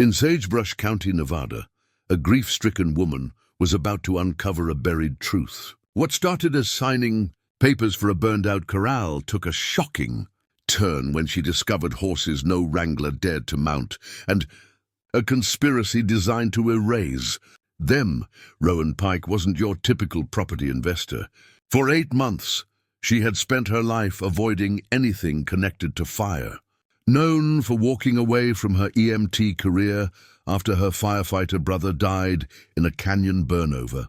In Sagebrush County, Nevada, a grief-stricken woman was about to uncover a buried truth. What started as signing papers for a burned-out corral took a shocking turn when she discovered horses no Wrangler dared to mount, and a conspiracy designed to erase them. Rowan Pike wasn't your typical property investor. For 8 months, she had spent her life avoiding anything connected to fire. Known for walking away from her EMT career after her firefighter brother died in a canyon burnover.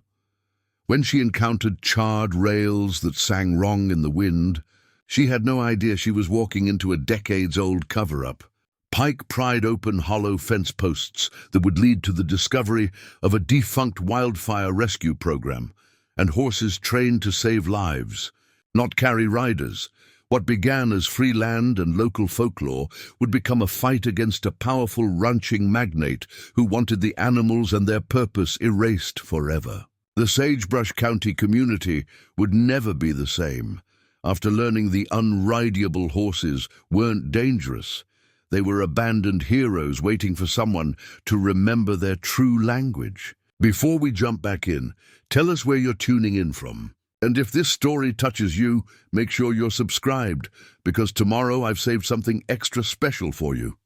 When she encountered charred rails that sang wrong in the wind, she had no idea she was walking into a decades-old cover-up. Pike pried open hollow fence posts that would lead to the discovery of a defunct wildfire rescue program and horses trained to save lives, not carry riders. What began as free land and local folklore would become a fight against a powerful ranching magnate who wanted the animals and their purpose erased forever. The Sagebrush County community would never be the same. After learning the unrideable horses weren't dangerous, they were abandoned heroes waiting for someone to remember their true language. Before we jump back in, tell us where you're tuning in from. And if this story touches you, make sure you're subscribed, because tomorrow I've saved something extra special for you.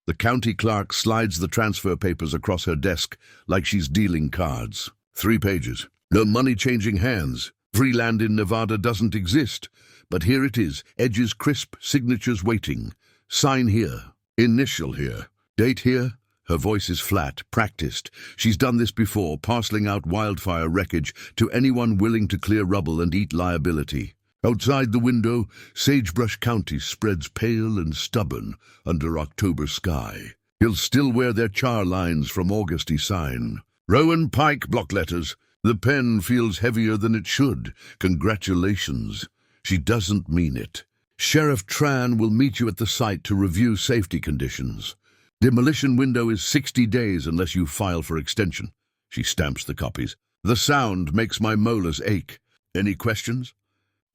The county clerk slides the transfer papers across her desk like she's dealing cards. 3 pages. No money changing hands. Free land in Nevada doesn't exist. But here it is. Edges crisp, signatures waiting. Sign here. Initial here. Date here. Her voice is flat, practiced. She's done this before, parceling out wildfire wreckage to anyone willing to clear rubble and eat liability. Outside the window, Sagebrush County spreads pale and stubborn under October sky. He'll still wear their char lines from Augusty sign. Rowan Pike block letters. The pen feels heavier than it should. Congratulations. She doesn't mean it. Sheriff Tran will meet you at the site to review safety conditions. Demolition window is 60 days unless you file for extension. She stamps the copies. The sound makes my molars ache. Any questions?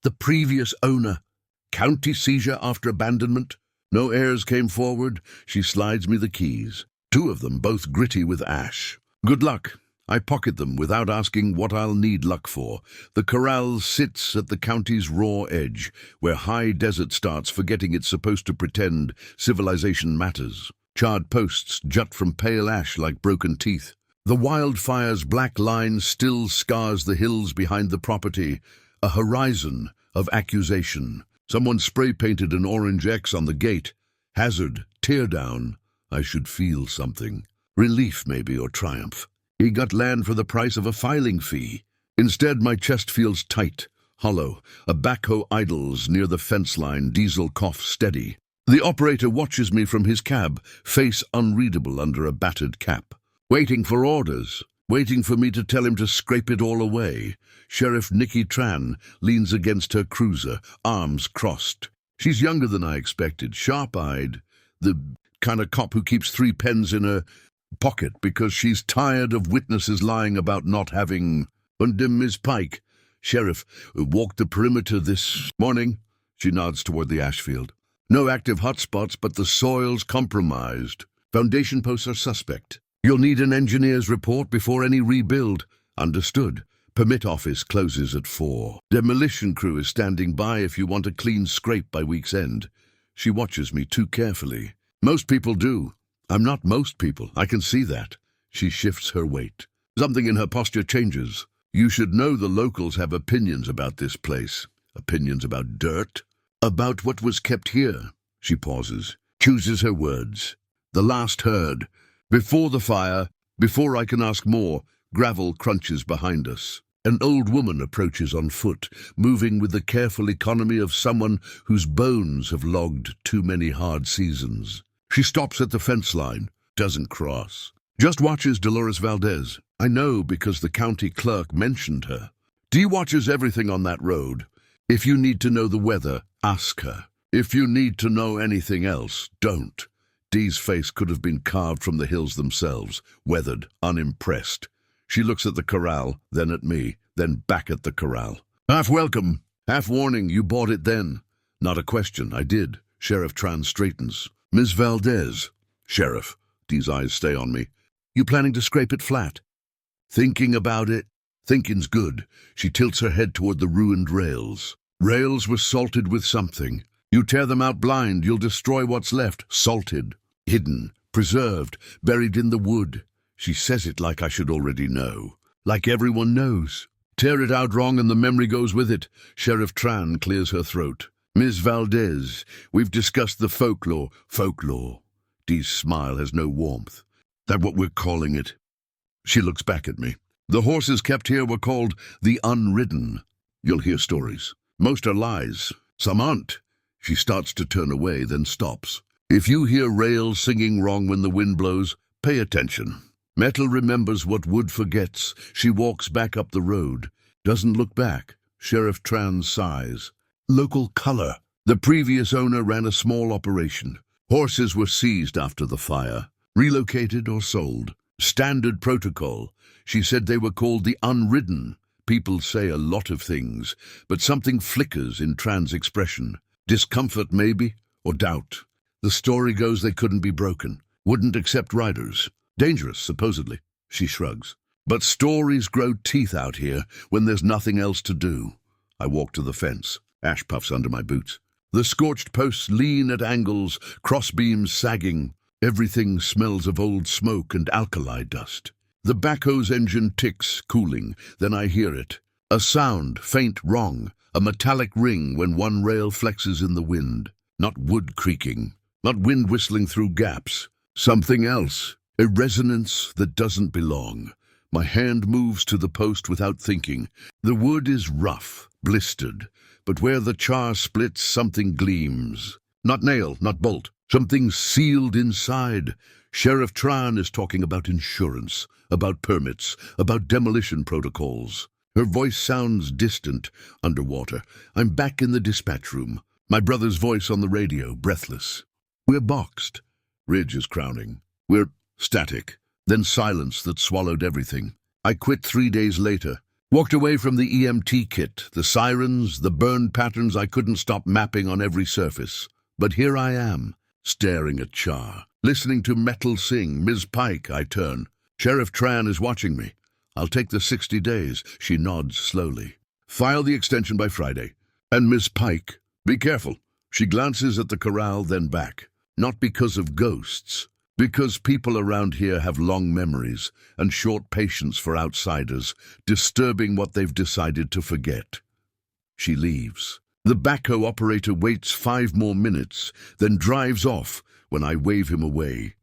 The previous owner. County seizure after abandonment. No heirs came forward. She slides me the keys. 2 of them, both gritty with ash. Good luck. I pocket them without asking what I'll need luck for. The corral sits at the county's raw edge, where high desert starts, forgetting it's supposed to pretend civilization matters. Charred posts jut from pale ash like broken teeth. The wildfire's black line still scars the hills behind the property, a horizon of accusation. Someone spray-painted an orange X on the gate. Hazard, tear down. I should feel something. Relief, maybe, or triumph. He got land for the price of a filing fee. Instead, my chest feels tight, hollow. A backhoe idles near the fence line, diesel cough steady. The operator watches me from his cab, face unreadable under a battered cap. Waiting for orders, waiting for me to tell him to scrape it all away. Sheriff Nikki Tran leans against her cruiser, arms crossed. She's younger than I expected, sharp-eyed, the kind of cop who keeps 3 pens in her pocket because she's tired of witnesses lying about not having. And Ms. Pike, Sheriff, walked the perimeter this morning. She nods toward the ash field. No active hotspots, but the soil's compromised. Foundation posts are suspect. You'll need an engineer's report before any rebuild. Understood. Permit office closes at 4. Demolition crew is standing by if you want a clean scrape by week's end. She watches me too carefully. Most people do. I'm not most people. I can see that. She shifts her weight. Something in her posture changes. You should know the locals have opinions about this place. Opinions about dirt. About what was kept here. She pauses, chooses her words. The last heard. Before the fire, before I can ask more, gravel crunches behind us. An old woman approaches on foot, moving with the careful economy of someone whose bones have logged too many hard seasons. She stops at the fence line, doesn't cross. Just watches Dolores Valdez. I know because the county clerk mentioned her. Dee watches everything on that road. If you need to know the weather, ask her. If you need to know anything else, don't. Dee's face could have been carved from the hills themselves, weathered, unimpressed. She looks at the corral, then at me, then back at the corral. Half welcome, half warning, you bought it then. Not a question, I did. Sheriff Tran straightens. Ms. Valdez. Sheriff, Dee's eyes stay on me. You planning to scrape it flat? Thinking about it. Thinking's good. She tilts her head toward the ruined rails. Rails were salted with something. You tear them out blind, you'll destroy what's left. Salted, hidden, preserved, buried in the wood. She says it like I should already know. Like everyone knows. Tear it out wrong and the memory goes with it. Sheriff Tran clears her throat. Ms. Valdez, we've discussed the folklore. Folklore. Dee's smile has no warmth. That what we're calling it? She looks back at me. The horses kept here were called the unridden. You'll hear stories. Most are lies. Some aren't. She starts to turn away, then stops. If you hear rails singing wrong when the wind blows, pay attention. Metal remembers what wood forgets. She walks back up the road. Doesn't look back. Sheriff Tran sighs. Local color. The previous owner ran a small operation. Horses were seized after the fire. Relocated or sold. Standard protocol. She said they were called the unridden. People say a lot of things, but something flickers in Tran's expression. Discomfort maybe, or doubt. The story goes they couldn't be broken. Wouldn't accept riders. Dangerous, supposedly. She shrugs. But stories grow teeth out here when there's nothing else to do. I walk to the fence. Ash puffs under my boots. The scorched posts lean at angles, crossbeams sagging. Everything smells of old smoke and alkali dust. The backhoe's engine ticks, cooling. Then I hear it. A sound, faint, wrong. A metallic ring when one rail flexes in the wind. Not wood creaking. Not wind whistling through gaps. Something else. A resonance that doesn't belong. My hand moves to the post without thinking. The wood is rough, blistered. But where the char splits, something gleams. Not nail, not bolt. Something sealed inside. Sheriff Tran is talking about insurance, about permits, about demolition protocols. Her voice sounds distant, underwater. I'm back in the dispatch room. My brother's voice on the radio, breathless. We're boxed. Ridge is crowning. We're static. Then silence that swallowed everything. I quit 3 days later. Walked away from the EMT kit, the sirens, the burn patterns I couldn't stop mapping on every surface. But here I am, staring at char. Listening to metal sing. Ms. Pike, I turn. Sheriff Tran is watching me. I'll take the 60 days. She nods slowly. File the extension by Friday. And Ms. Pike, be careful. She glances at the corral, then back. Not because of ghosts. Because people around here have long memories and short patience for outsiders, disturbing what they've decided to forget. She leaves. The backhoe operator waits 5 more minutes, then drives off when I wave him away.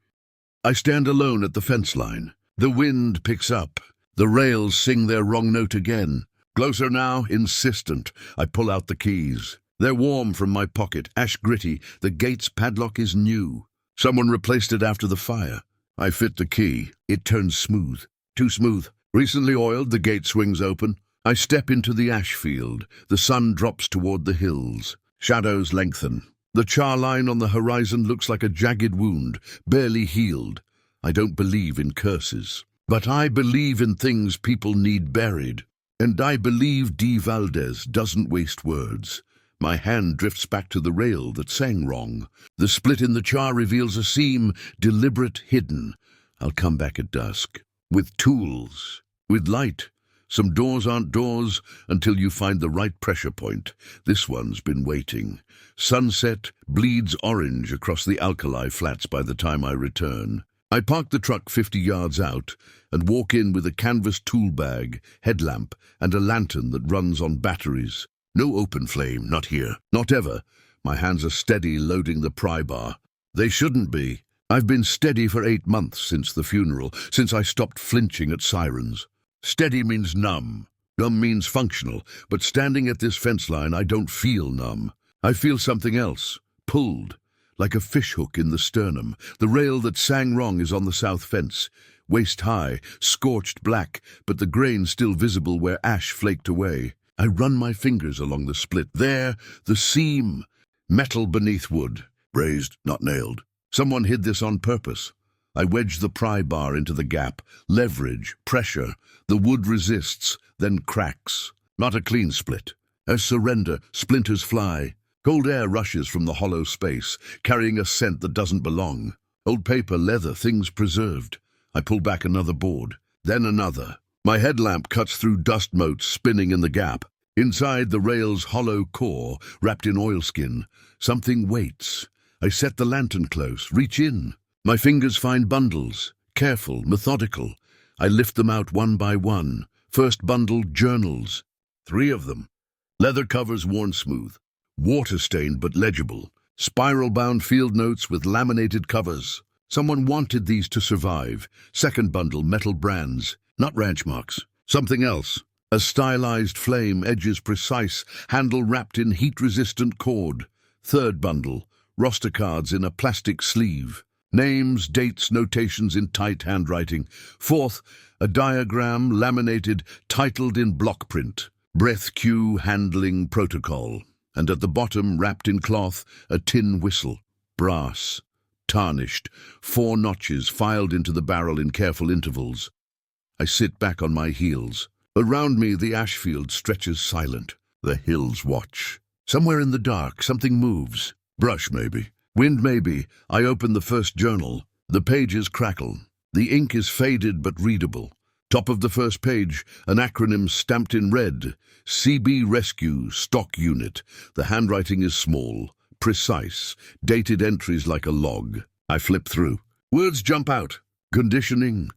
I stand alone at the fence line. The wind picks up. The rails sing their wrong note again. Closer now, insistent. I pull out the keys. They're warm from my pocket, ash gritty. The gate's padlock is new. Someone replaced it after the fire. I fit the key. It turns smooth. Too smooth. Recently oiled, the gate swings open. I step into the ash field. The sun drops toward the hills. Shadows lengthen. The char line on the horizon looks like a jagged wound, barely healed. I don't believe in curses. But I believe in things people need buried. And I believe Dee Valdez doesn't waste words. My hand drifts back to the rail that sang wrong. The split in the char reveals a seam, deliberate, hidden. I'll come back at dusk. With tools. With light. Some doors aren't doors until you find the right pressure point. This one's been waiting. Sunset bleeds orange across the alkali flats by the time I return. I park the truck 50 yards out and walk in with a canvas tool bag, headlamp, and a lantern that runs on batteries. No open flame, not here, not ever. My hands are steady loading the pry bar. They shouldn't be. I've been steady for 8 months since the funeral, since I stopped flinching at sirens. Steady means numb. Numb means functional, but standing at this fence line, I don't feel numb. I feel something else, pulled, like a fishhook in the sternum. The rail that sang wrong is on the south fence, waist high, scorched black, but the grain still visible where ash flaked away. I run my fingers along the split. There, the seam. Metal beneath wood. Brazed, not nailed. Someone hid this on purpose. I wedge the pry bar into the gap. Leverage, pressure. The wood resists, then cracks. Not a clean split. A surrender, splinters fly. Cold air rushes from the hollow space, carrying a scent that doesn't belong. Old paper, leather, things preserved. I pull back another board, then another. My headlamp cuts through dust motes spinning in the gap. Inside the rail's hollow core, wrapped in oilskin, something waits. I set the lantern close, reach in. My fingers find bundles, careful, methodical. I lift them out one by one. First bundle, journals. 3 of them. Leather covers worn smooth. Water-stained but legible. Spiral-bound field notes with laminated covers. Someone wanted these to survive. Second bundle, metal brands. Not ranch marks. Something else. A stylized flame, edges precise, handle wrapped in heat-resistant cord. Third bundle, roster cards in a plastic sleeve. Names, dates, notations in tight handwriting. Fourth, a diagram, laminated, titled in block print. Breath cue handling protocol. And at the bottom, wrapped in cloth, a tin whistle. Brass. Tarnished. 4 notches filed into the barrel in careful intervals. I sit back on my heels. Around me, the ash field stretches silent. The hills watch. Somewhere in the dark, something moves. Brush, maybe. Wind, maybe. I open the first journal. The pages crackle. The ink is faded but readable. Top of the first page, an acronym stamped in red. CB Rescue Stock Unit. The handwriting is small, precise, dated entries like a log. I flip through. Words jump out. Conditioning.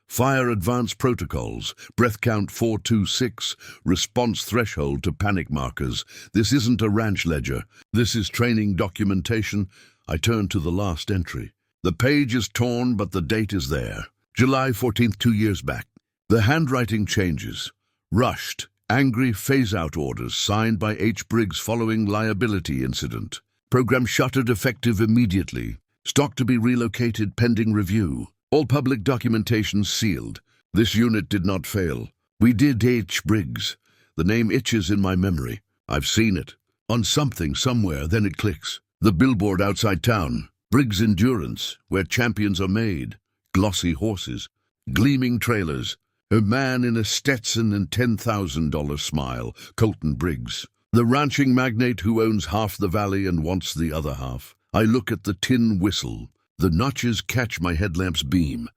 Fire advanced protocols. Breath count 426. Response threshold to panic markers. This isn't a ranch ledger. This is training documentation. I turn to the last entry. The page is torn, but the date is there. July 14th, 2 years back. The handwriting changes. Rushed, angry phase-out orders signed by H. Briggs following liability incident. Program shuttered effective immediately. Stock to be relocated pending review. All public documentation sealed. This unit did not fail. We did H. Briggs. The name itches in my memory. I've seen it. On something, somewhere, then it clicks. The billboard outside town. Briggs Endurance, where champions are made. Glossy horses. Gleaming trailers. A man in a Stetson and $10,000 smile. Colton Briggs. The ranching magnate who owns half the valley and wants the other half. I look at the tin whistle. The notches catch my headlamp's beam.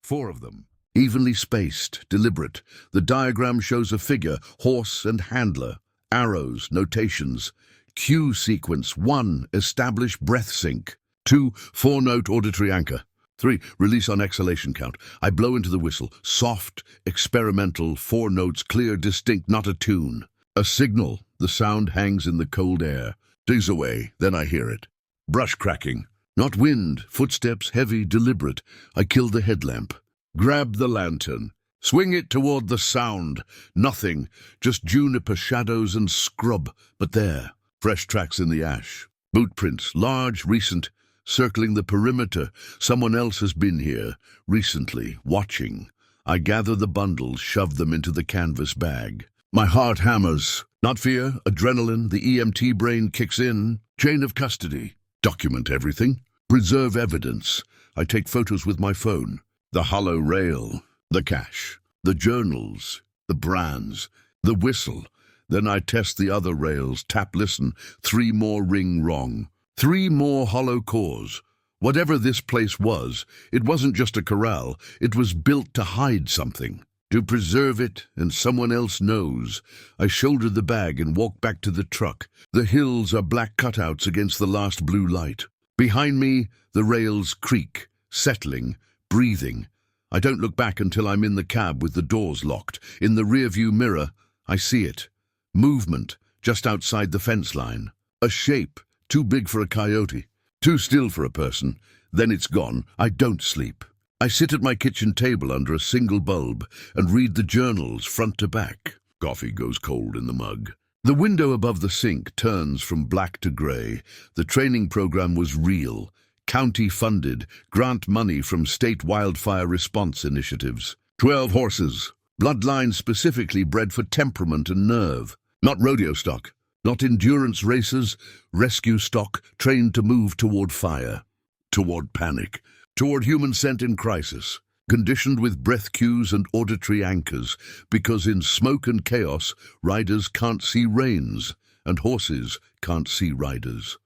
4 of them. Evenly spaced, deliberate. The diagram shows a figure, horse and handler. Arrows, notations. Cue sequence. 1. Establish breath sync. 2. 4-note auditory anchor. 3. Release on exhalation count. I blow into the whistle. Soft, experimental, 4 notes, clear, distinct, not a tune. A signal. The sound hangs in the cold air. Digs away, then I hear it. Brush cracking. Not wind, footsteps heavy, deliberate. I kill the headlamp. Grab the lantern. Swing it toward the sound. Nothing, just juniper shadows and scrub. But there, fresh tracks in the ash. Boot prints, large, recent, circling the perimeter. Someone else has been here, recently, watching. I gather the bundles, shove them into the canvas bag. My heart hammers. Not fear, adrenaline, the EMT brain kicks in. Chain of custody. Document everything. Preserve evidence. I take photos with my phone. The hollow rail, the cache, the journals, the brands, the whistle. Then I test the other rails, tap listen. 3 more ring wrong. 3 more hollow cores. Whatever this place was, it wasn't just a corral. It was built to hide something. To preserve it, and someone else knows. I shoulder the bag and walk back to the truck. The hills are black cutouts against the last blue light. Behind me, the rails creak, settling, breathing. I don't look back until I'm in the cab with the doors locked. In the rearview mirror, I see it. Movement, just outside the fence line. A shape, too big for a coyote, too still for a person. Then it's gone. I don't sleep. I sit at my kitchen table under a single bulb and read the journals front to back. Coffee goes cold in the mug. The window above the sink turns from black to gray. The training program was real, county-funded, grant money from state wildfire response initiatives. 12 horses, bloodlines specifically bred for temperament and nerve. Not rodeo stock, not endurance racers, rescue stock trained to move toward fire, toward panic, toward human scent in crisis. Conditioned with breath cues and auditory anchors, because in smoke and chaos, riders can't see reins, and horses can't see riders.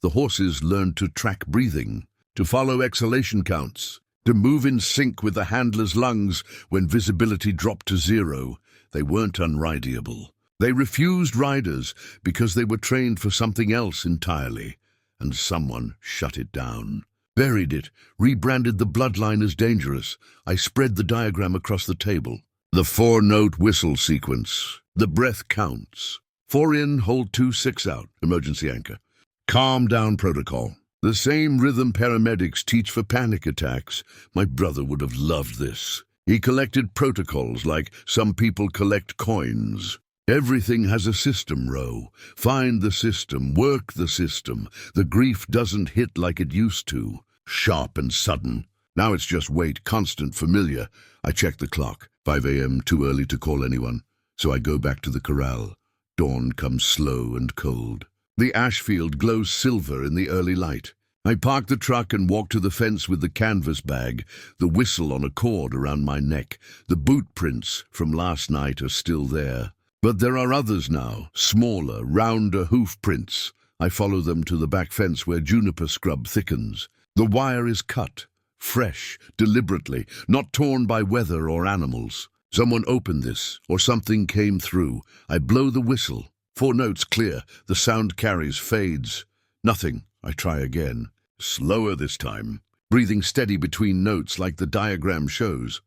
The horses learn to track breathing, to follow exhalation counts, to move in sync with the handler's lungs when visibility dropped to zero. They weren't unrideable. They refused riders because they were trained for something else entirely, and someone shut it down. Buried it, rebranded the bloodline as dangerous. I spread the diagram across the table. The 4-note whistle sequence. The breath counts. 4 in, hold 2, 6 out. Emergency anchor. Calm down protocol. The same rhythm paramedics teach for panic attacks. My brother would have loved this. He collected protocols like some people collect coins. Everything has a system, Ro. Find the system, work the system. The grief doesn't hit like it used to. Sharp and sudden. Now it's just wait, constant, familiar. I check the clock. 5 a.m., too early to call anyone. So I go back to the corral. Dawn comes slow and cold. The ash field glows silver in the early light. I park the truck and walk to the fence with the canvas bag, the whistle on a cord around my neck. The boot prints from last night are still there. But there are others now, smaller, rounder hoof prints. I follow them to the back fence where juniper scrub thickens. The wire is cut, fresh, deliberately, not torn by weather or animals. Someone opened this, or something came through. I blow the whistle. 4 notes clear. The sound carries, fades. Nothing. I try again. Slower this time, breathing steady between notes like the diagram shows.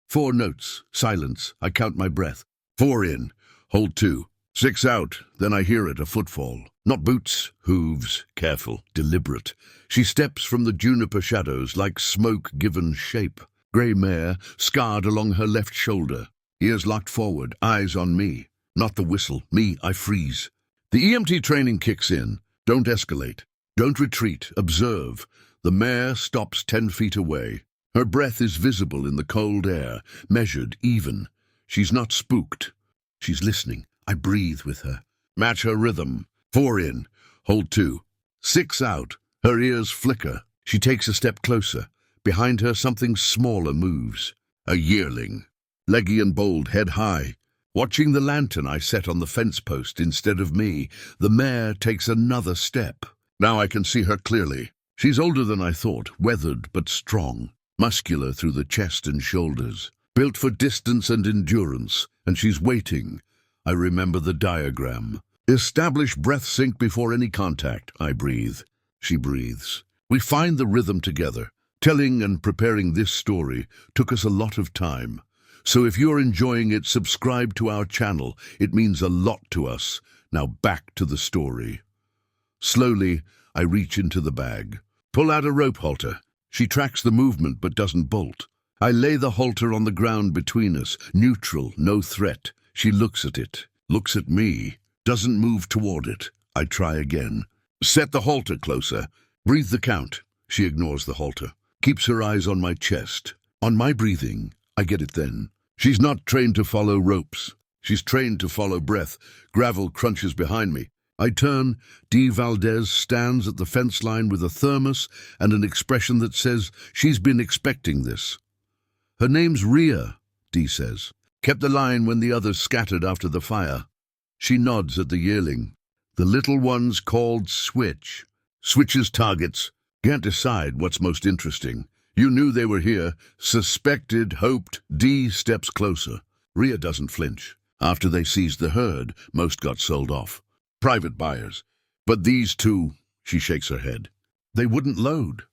4 notes, silence. I count my breath. 4 in, hold 2, 6 out. Then I hear it, a footfall. Not boots, hooves, careful, deliberate. She steps from the juniper shadows like smoke given shape. Grey mare, scarred along her left shoulder. Ears locked forward, eyes on me. Not the whistle, me, I freeze. The EMT training kicks in. Don't escalate. Don't retreat, observe. The mare stops 10 feet away. Her breath is visible in the cold air, measured, even. She's not spooked. She's listening. I breathe with her. Match her rhythm. 4 in, hold 2, 6 out. Her ears flicker. She takes a step closer. Behind her, something smaller moves. A yearling. Leggy and bold, head high. Watching the lantern I set on the fence post instead of me, the mare takes another step. Now I can see her clearly. She's older than I thought, weathered but strong, muscular through the chest and shoulders, built for distance and endurance, and she's waiting. I remember the diagram. Establish breath sync before any contact. I breathe. She breathes. We find the rhythm together. Telling and preparing this story took us a lot of time. So if you're enjoying it, subscribe to our channel. It means a lot to us. Now back to the story. Slowly, I reach into the bag. Pull out a rope halter. She tracks the movement but doesn't bolt. I lay the halter on the ground between us, neutral, no threat. She looks at it, looks at me, doesn't move toward it. I try again. Set the halter closer. Breathe the count. She ignores the halter. Keeps her eyes on my chest. On my breathing. I get it then. She's not trained to follow ropes. She's trained to follow breath. Gravel crunches behind me. I turn. Dee Valdez stands at the fence line with a thermos and an expression that says she's been expecting this. Her name's Rhea, Dee says. Kept the line when the others scattered after the fire. She nods at the yearling. The little one's called Switch. Switches targets. Can't decide what's most interesting. You knew they were here. Suspected, hoped. Dee steps closer. Rhea doesn't flinch. After they seized the herd, most got sold off. Private buyers. But these two, she shakes her head. They wouldn't load.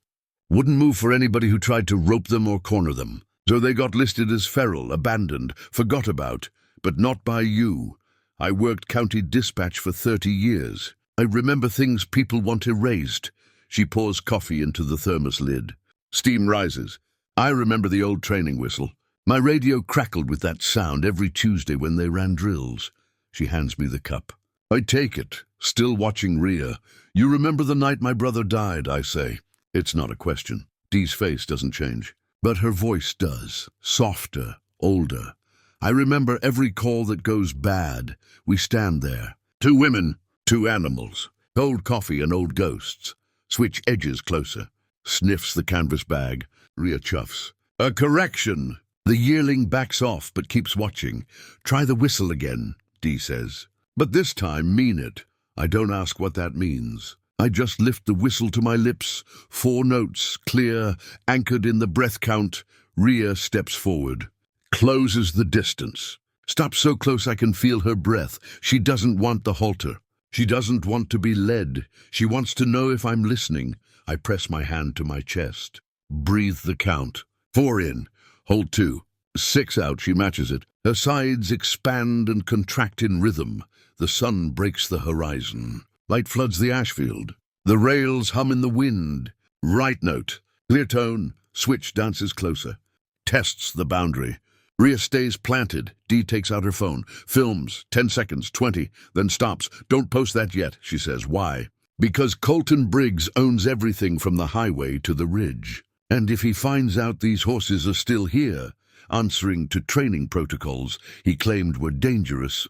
Wouldn't move for anybody who tried to rope them or corner them. So they got listed as feral, abandoned, forgot about, but not by you. I worked county dispatch for 30 years. I remember things people want erased. She pours coffee into the thermos lid. Steam rises. I remember the old training whistle. My radio crackled with that sound every Tuesday when they ran drills. She hands me the cup. I take it, still watching Rhea. You remember the night my brother died, I say. It's not a question. Dee's face doesn't change. But her voice does. Softer, older. I remember every call that goes bad. We stand there. 2 women, 2 animals. Cold coffee and old ghosts. Switch edges closer. Sniffs the canvas bag. Rhea chuffs. A correction. The yearling backs off but keeps watching. Try the whistle again, Dee says. But this time mean it. I don't ask what that means. I just lift the whistle to my lips. 4 notes, clear, anchored in the breath count. Rhea steps forward, closes the distance. Stops so close I can feel her breath. She doesn't want the halter. She doesn't want to be led. She wants to know if I'm listening. I press my hand to my chest. Breathe the count. 4 in. Hold 2. 6 out. She matches it. Her sides expand and contract in rhythm. The sun breaks the horizon. Light floods the ash field. The rails hum in the wind. Right note. Clear tone. Switch dances closer. Tests the boundary. Rhea stays planted. Dee takes out her phone. Films. 10 seconds. 20. Then stops. Don't post that yet, she says. Why? Because Colton Briggs owns everything from the highway to the ridge. And if he finds out these horses are still here, answering to training protocols he claimed were dangerous.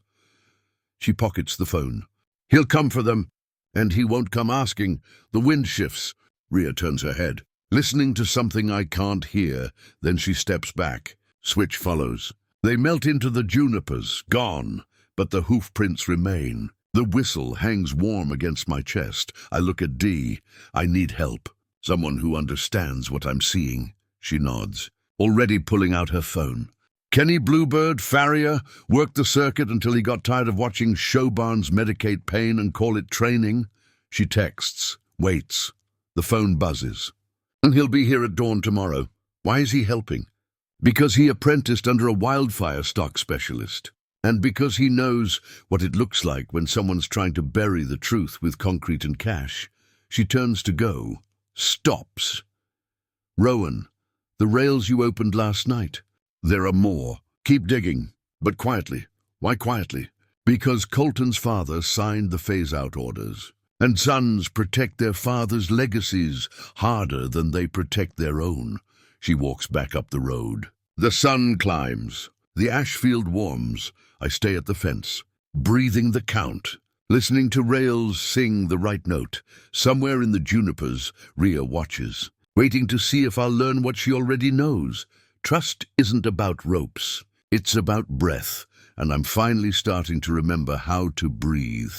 She pockets the phone. He'll come for them, and he won't come asking. The wind shifts. Rhea turns her head, listening to something I can't hear. Then she steps back. Switch follows. They melt into the junipers, gone, but the hoof prints remain. The whistle hangs warm against my chest. I look at Dee. I need help. Someone who understands what I'm seeing. She nods, already pulling out her phone. Kenny Bluebird, farrier, worked the circuit until he got tired of watching show barns medicate pain and call it training. She texts, waits. The phone buzzes. And he'll be here at dawn tomorrow. Why is he helping? Because he apprenticed under a wildfire stock specialist. And because he knows what it looks like when someone's trying to bury the truth with concrete and cash. She turns to go. Stops. Rowan, the rails you opened last night. There are more. Keep digging, but quietly. Why quietly? Because Colton's father signed the phase-out orders, and sons protect their father's legacies harder than they protect their own. She walks back up the road. The sun climbs. The ash field warms. I stay at the fence, breathing the count, listening to rails sing the right note. Somewhere in the junipers, Rhea watches, waiting to see if I'll learn what she already knows. Trust isn't about ropes. It's about breath, and I'm finally starting to remember how to breathe.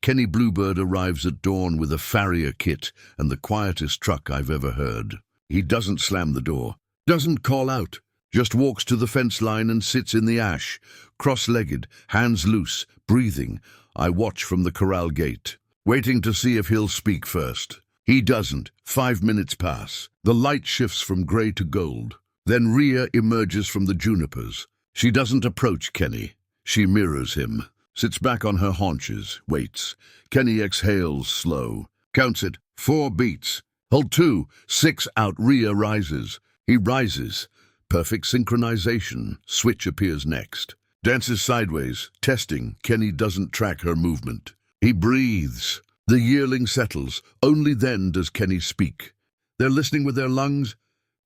Kenny Bluebird arrives at dawn with a farrier kit and the quietest truck I've ever heard. He doesn't slam the door, doesn't call out, just walks to the fence line and sits in the ash, cross-legged, hands loose, breathing. I watch from the corral gate, waiting to see if he'll speak first. He doesn't. 5 minutes pass. The light shifts from gray to gold. Then Rhea emerges from the junipers. She doesn't approach Kenny. She mirrors him, sits back on her haunches, waits. Kenny exhales slow, counts it, 4 beats. Hold 2, 6 out. Rhea rises. He rises. Perfect synchronization. Switch appears next. Dances sideways, testing. Kenny doesn't track her movement. He breathes. The yearling settles. Only then does Kenny speak. They're listening with their lungs,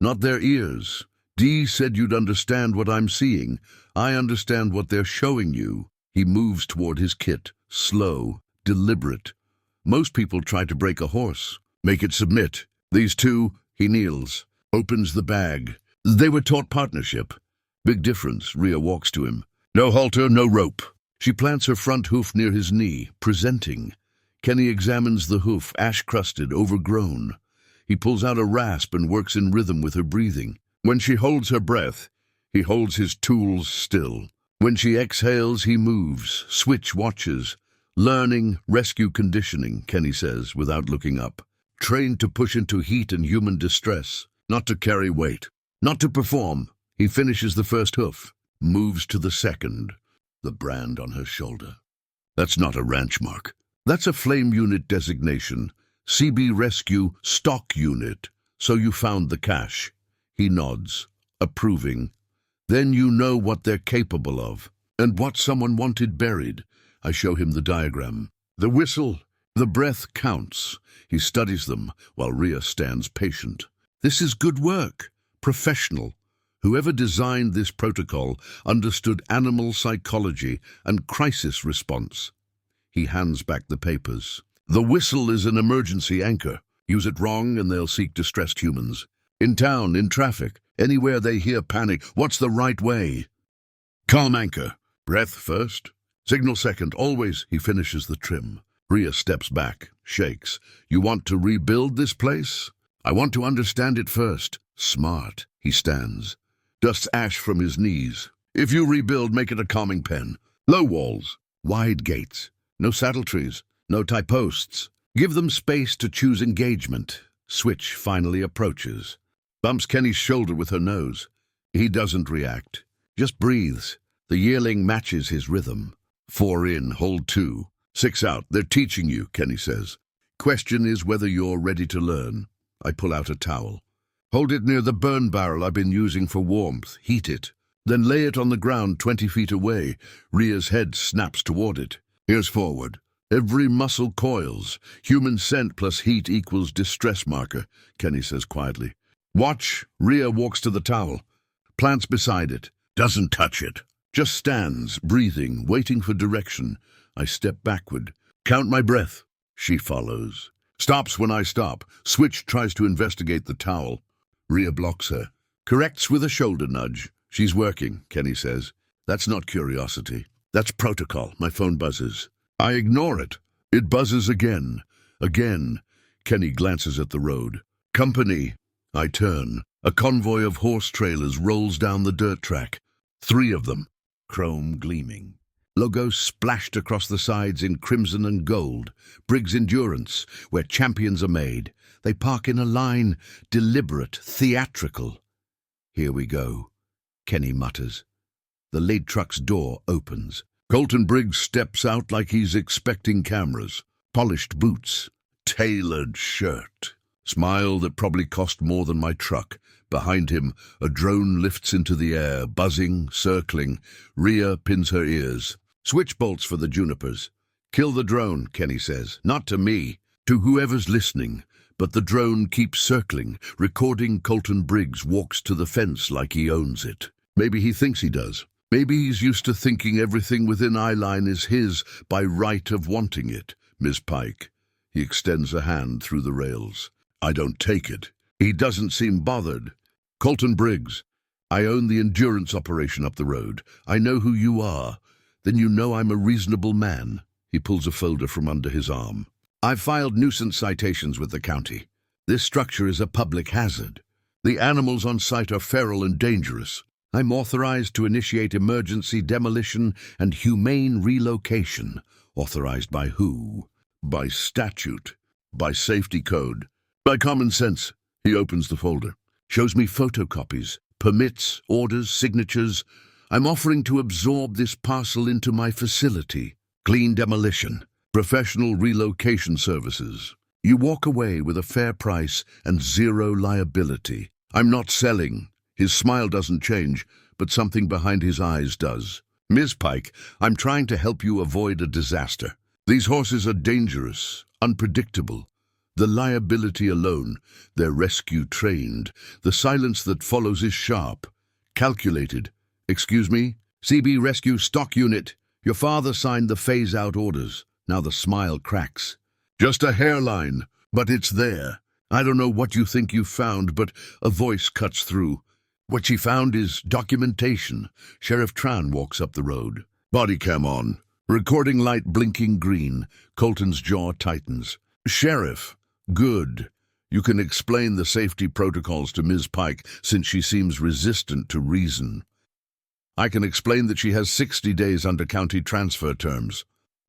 not their ears. Dee said you'd understand what I'm seeing. I understand what they're showing you. He moves toward his kit, slow, deliberate. Most people try to break a horse, make it submit. These two, he kneels, opens the bag. They were taught partnership. Big difference. Rhea walks to him. No halter, no rope. She plants her front hoof near his knee, presenting. Kenny examines the hoof, ash-crusted, overgrown. He pulls out a rasp and works in rhythm with her breathing. When she holds her breath, he holds his tools still. When she exhales, he moves. Switch watches. Learning, rescue conditioning, Kenny says, without looking up. Trained to push into heat and human distress, not to carry weight, not to perform. He finishes the first hoof, moves to the second, the brand on her shoulder. That's not a ranch mark. That's a flame unit designation. CB Rescue Stock Unit. So you found the cache. He nods, approving. Then you know what they're capable of, and what someone wanted buried. I show him the diagram. The whistle, the breath counts. He studies them, while Rhea stands patient. This is good work, professional. Whoever designed this protocol understood animal psychology and crisis response. He hands back the papers. The whistle is an emergency anchor. Use it wrong and they'll seek distressed humans. In town, in traffic, anywhere they hear panic, what's the right way? Calm anchor. Breath first. Signal second. Always, he finishes the trim. Rhea steps back, shakes. You want to rebuild this place? I want to understand it first. Smart. He stands. Dusts ash from his knees. If you rebuild, make it a calming pen. Low walls, wide gates. No saddle trees, no tie posts. Give them space to choose engagement. Switch finally approaches. Bumps Kenny's shoulder with her nose. He doesn't react. Just breathes. The yearling matches his rhythm. 4 in, hold 2. 6 out. They're teaching you, Kenny says. Question is whether you're ready to learn. I pull out a towel. Hold it near the burn barrel I've been using for warmth. Heat it. Then lay it on the ground 20 feet away. Rhea's head snaps toward it. Here's forward. Every muscle coils. Human scent plus heat equals distress marker, Kenny says quietly. Watch. Rhea walks to the towel. Plants beside it. Doesn't touch it. Just stands, breathing, waiting for direction. I step backward. Count my breath. She follows. Stops when I stop. Switch tries to investigate the towel. Rhea blocks her. Corrects with a shoulder nudge. She's working, Kenny says. That's not curiosity. That's protocol. My phone buzzes. I ignore it. It buzzes again. Again. Kenny glances at the road. Company. I turn. A convoy of horse trailers rolls down the dirt track. 3 of them. Chrome gleaming. Logos splashed across the sides in crimson and gold. Briggs Endurance, where champions are made. They park in a line, deliberate, theatrical. Here we go, Kenny mutters. The lead truck's door opens. Colton Briggs steps out like he's expecting cameras. Polished boots. Tailored shirt. Smile that probably cost more than my truck. Behind him, a drone lifts into the air, buzzing, circling. Rhea pins her ears. Switch bolts for the junipers. Kill the drone, Kenny says. Not to me, to whoever's listening. But the drone keeps circling, recording Colton Briggs walks to the fence like he owns it. Maybe he thinks he does. Maybe he's used to thinking everything within eyeline is his by right of wanting it. Miss Pike. He extends a hand through the rails. I don't take it. He doesn't seem bothered. Colton Briggs. I own the endurance operation up the road. I know who you are. Then you know I'm a reasonable man. He pulls a folder from under his arm. I've filed nuisance citations with the county. This structure is a public hazard. The animals on site are feral and dangerous. I'm authorized to initiate emergency demolition and humane relocation. Authorized by who? By statute. By safety code. By common sense. He opens the folder. Shows me photocopies, permits, orders, signatures. I'm offering to absorb this parcel into my facility. Clean demolition. Professional relocation services. You walk away with a fair price and 0 liability. I'm not selling. His smile doesn't change, but something behind his eyes does. Ms. Pike, I'm trying to help you avoid a disaster. These horses are dangerous, unpredictable. The liability alone, they're rescue trained. The silence that follows is sharp, calculated. Excuse me? CB Rescue Stock Unit. Your father signed the phase-out orders. Now the smile cracks. Just a hairline, but it's there. I don't know what you think you found, but a voice cuts through. What she found is documentation. Sheriff Tran walks up the road. Body cam on. Recording light blinking green. Colton's jaw tightens. Sheriff. Good. You can explain the safety protocols to Ms. Pike since she seems resistant to reason. I can explain that she has 60 days under county transfer terms.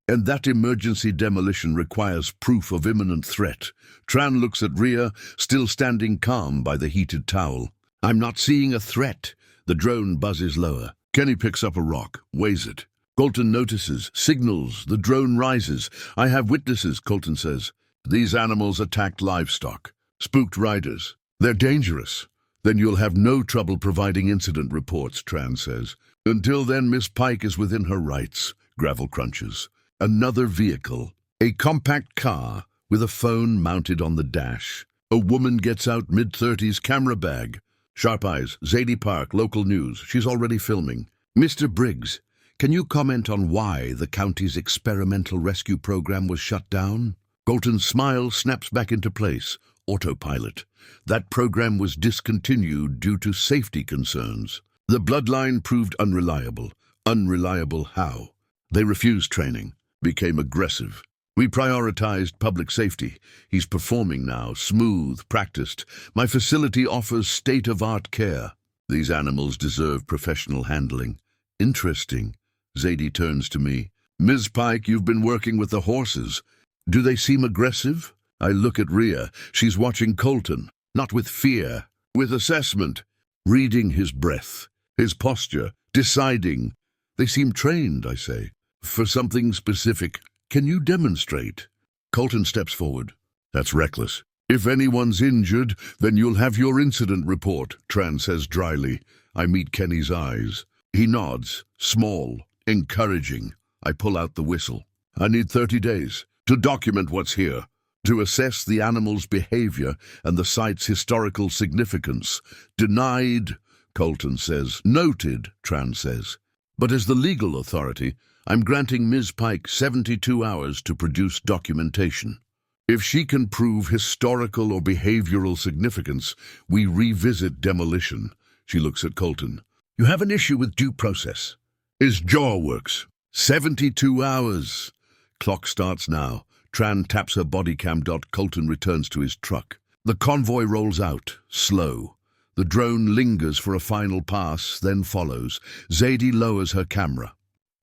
And that emergency demolition requires proof of imminent threat. Tran looks at Rhea, still standing calm by the heated towel. I'm not seeing a threat. The drone buzzes lower. Kenny picks up a rock, weighs it. Colton notices, signals, the drone rises. I have witnesses, Colton says. These animals attacked livestock, spooked riders. They're dangerous. Then you'll have no trouble providing incident reports, Tran says. Until then, Miss Pike is within her rights. Gravel crunches. Another vehicle. A compact car with a phone mounted on the dash. A woman gets out mid-30s camera bag. Sharp eyes, Zadie Park, local news. She's already filming. Mr. Briggs, can you comment on why the county's experimental rescue program was shut down? Colton's smile snaps back into place. Autopilot. That program was discontinued due to safety concerns. The bloodline proved unreliable. Unreliable how? They refused training, became aggressive. We prioritized public safety. He's performing now, smooth, practiced. My facility offers state-of-art care. These animals deserve professional handling. Interesting. Zadie turns to me. Ms. Pike, you've been working with the horses. Do they seem aggressive? I look at Rhea. She's watching Colton, not with fear, with assessment, reading his breath, his posture, deciding. They seem trained, I say, for something specific. Can you demonstrate? Colton steps forward. That's reckless. If anyone's injured, then you'll have your incident report, Tran says dryly. I meet Kenny's eyes. He nods, small, encouraging. I pull out the whistle. I need 30 days to document what's here, to assess the animal's behavior and the site's historical significance. Denied, Colton says. Noted, Tran says. But as the legal authority, I'm granting Ms. Pike 72 hours to produce documentation. If she can prove historical or behavioral significance, we revisit demolition. She looks at Colton. You have an issue with due process. His jaw works. 72 hours. Clock starts now. Tran taps her body cam. Colton returns to his truck. The convoy rolls out, slow. The drone lingers for a final pass, then follows. Zadie lowers her camera.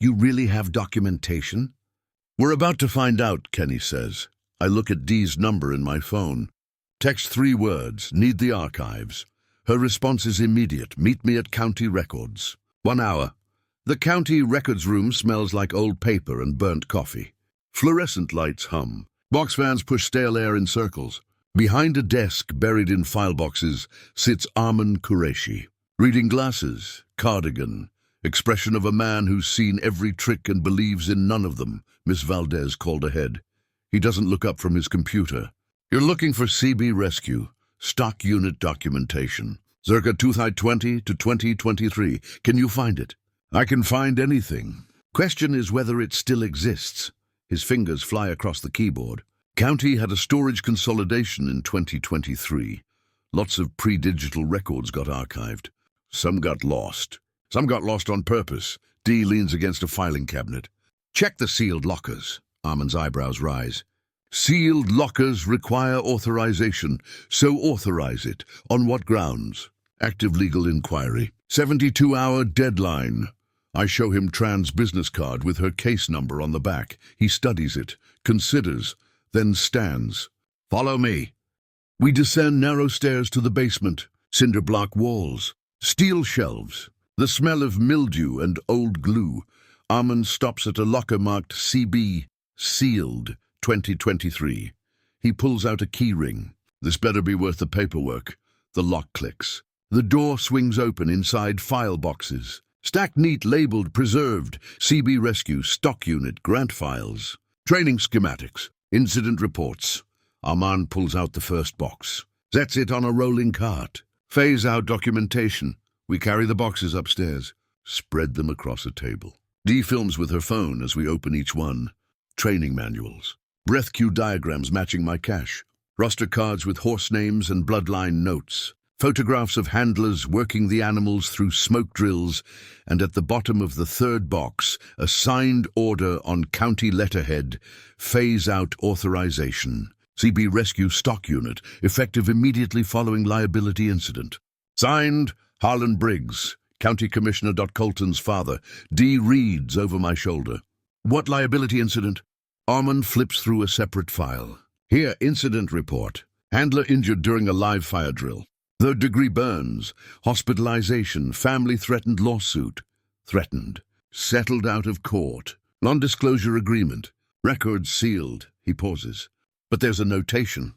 You really have documentation? We're about to find out, Kenny says. I look at Dee's number in my phone. Text 3 words, need the archives. Her response is immediate. Meet me at County Records. 1 hour. The County Records room smells like old paper and burnt coffee. Fluorescent lights hum. Box fans push stale air in circles. Behind a desk buried in file boxes sits Armin Qureshi. Reading glasses, cardigan. Expression of a man who's seen every trick and believes in none of them, Miss Valdez called ahead. He doesn't look up from his computer. You're looking for CB Rescue, stock unit documentation. Circa 2020 to 2023. Can you find it? I can find anything. Question is whether it still exists. His fingers fly across the keyboard. County had a storage consolidation in 2023. Lots of pre-digital records got archived. Some got lost. Some got lost on purpose. Dee leans against a filing cabinet. Check the sealed lockers. Armin's eyebrows rise. Sealed lockers require authorization, so authorize it. On what grounds? Active legal inquiry. 72-hour deadline. I show him Tran's business card with her case number on the back. He studies it, considers, then stands. Follow me. We descend narrow stairs to the basement. Cinder block walls. Steel shelves. The smell of mildew and old glue. Armin stops at a locker marked CB, sealed, 2023. He pulls out a key ring. This better be worth the paperwork. The lock clicks. The door swings open inside file boxes. Stacked neat, labeled, preserved, CB Rescue, stock unit, grant files. Training schematics, incident reports. Armand pulls out the first box. Sets it on a rolling cart. Phase out documentation. We carry the boxes upstairs. Spread them across a table. Dee films with her phone as we open each one. Training manuals. Breath cue diagrams matching my cache. Roster cards with horse names and bloodline notes. Photographs of handlers working the animals through smoke drills, and at the bottom of the third box, a signed order on county letterhead, phase-out authorization. CB Rescue Stock Unit, effective immediately following liability incident. Signed, Harlan Briggs, County Commissioner. Colton's father. Dee reads over my shoulder. What liability incident? Armin flips through a separate file. Here, incident report. Handler injured during a live fire drill. Third-degree burns, hospitalization, family-threatened lawsuit. Threatened. Settled out of court. Non-disclosure agreement. Records sealed. He pauses. But there's a notation.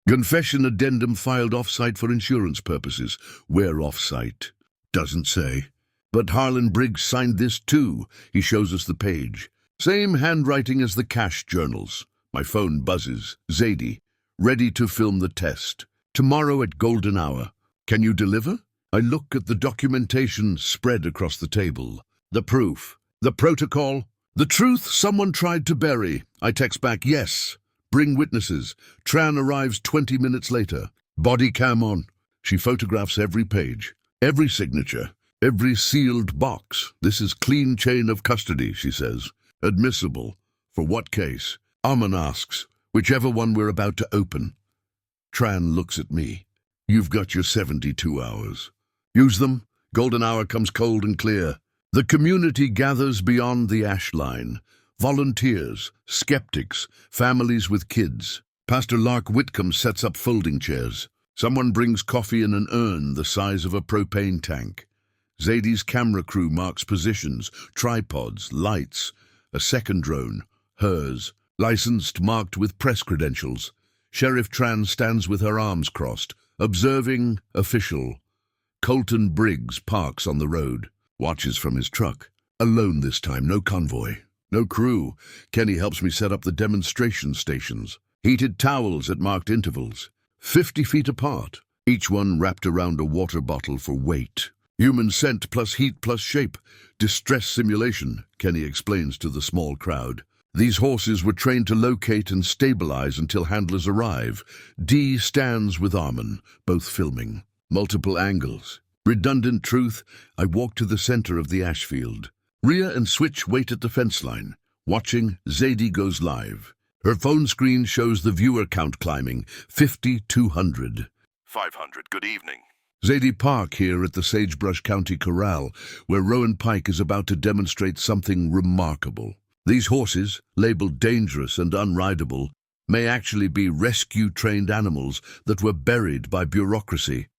Confession addendum filed off-site for insurance purposes. Where off-site? Doesn't say. But Harlan Briggs signed this too. He shows us the page. Same handwriting as the cash journals. My phone buzzes. Zadie. Ready to film the test. Tomorrow at golden hour. Can you deliver? I look at the documentation spread across the table. The proof. The protocol. The truth someone tried to bury. I text back, yes. Bring witnesses. Tran arrives 20 minutes later. Body cam on. She photographs every page. Every signature. Every sealed box. This is clean chain of custody, she says. Admissible. For what case? Armin asks, whichever one we're about to open. Tran looks at me. You've got your 72 hours. Use them. Golden hour comes cold and clear. The community gathers beyond the ash line. Volunteers, skeptics, families with kids. Pastor Lark Whitcomb sets up folding chairs. Someone brings coffee in an urn the size of a propane tank. Zadie's camera crew marks positions, tripods, lights. A second drone, hers, licensed, marked with press credentials. Sheriff Tran stands with her arms crossed, observing, official. Colton Briggs parks on the road, watches from his truck. Alone this time, no convoy, no crew. Kenny helps me set up the demonstration stations. Heated towels at marked intervals, 50 feet apart, each one wrapped around a water bottle for weight. Human scent plus heat plus shape. Distress simulation, Kenny explains to the small crowd. These horses were trained to locate and stabilize until handlers arrive. Dee stands with Armin, both filming. Multiple angles. Redundant truth, I walk to the center of the ash field. Rhea and Switch wait at the fence line. Watching, Zadie goes live. Her phone screen shows the viewer count climbing, 5,200. 500, good evening. Zadie park here at the Sagebrush County Corral, where Rowan Pike is about to demonstrate something remarkable. These horses, labeled dangerous and unrideable, may actually be rescue-trained animals that were buried by bureaucracy.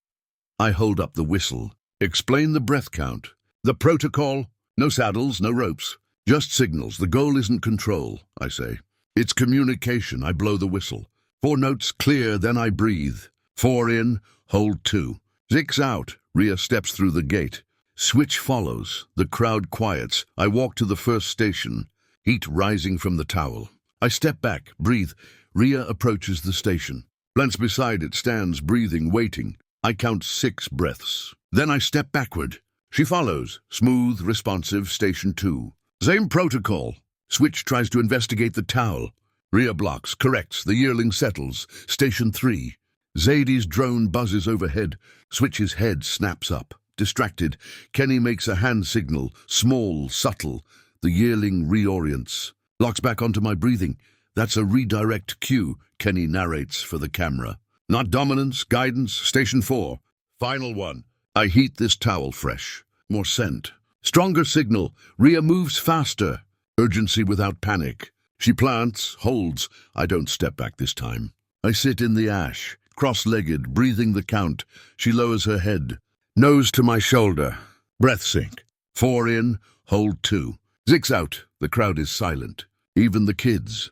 I hold up the whistle. Explain the breath count. The protocol? No saddles, no ropes. Just signals. The goal isn't control, I say. It's communication. I blow the whistle. 4 notes clear, then I breathe. 4 in, hold 2. Zix out. Rhea steps through the gate. Switch follows. The crowd quiets. I walk to the first station. Heat rising from the towel. I step back, breathe. Rhea approaches the station. Blends beside it, stands, breathing, waiting. I count 6 breaths. Then I step backward. She follows. Smooth, responsive, station 2. Same protocol. Switch tries to investigate the towel. Rhea blocks, corrects. The yearling settles. Station 3. Zadie's drone buzzes overhead. Switch's head snaps up. Distracted, Kenny makes a hand signal, small, subtle. The yearling reorients. Locks back onto my breathing. That's a redirect cue, Kenny narrates for the camera. Not dominance, guidance, station 4. Final one. I heat this towel fresh. More scent. Stronger signal. Rhea moves faster. Urgency without panic. She plants, holds. I don't step back this time. I sit in the ash, cross-legged, breathing the count. She lowers her head. Nose to my shoulder. Breath sink. 4 in, hold 2. Zix out. The crowd is silent. Even the kids.